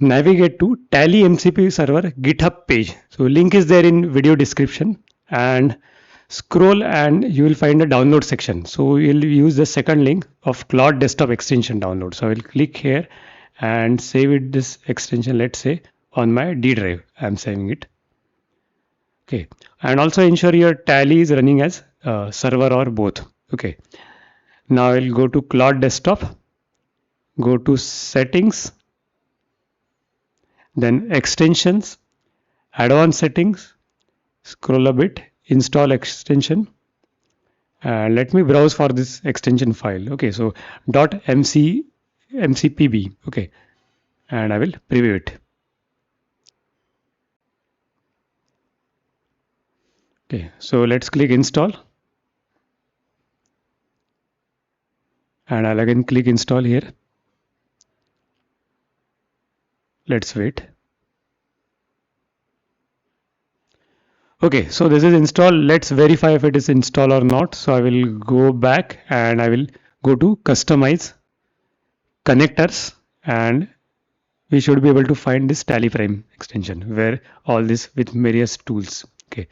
navigate to Tally MCP Server GitHub page. So link is there in video description, and scroll and you will find a download section. So you'll use the second link of Claude Desktop extension download. So I will click here and save it, this extension, let's say on my D drive I'm saving it. Okay, and also ensure your Tally is running as server or both. Okay, now I'll go to Claude Desktop, go to settings, then extensions, advanced settings, scroll a bit, install extension, and let me browse for this extension file. Okay, so .mcpb. Okay, and I will preview it. Okay, so let's click install, and I'll again click install here. Let's wait. Okay, so this is installed. Let's verify if it is installed or not. So I will go back and I will go to customize connectors, and we should be able to find this Tally Prime extension where all this with various tools. Okay,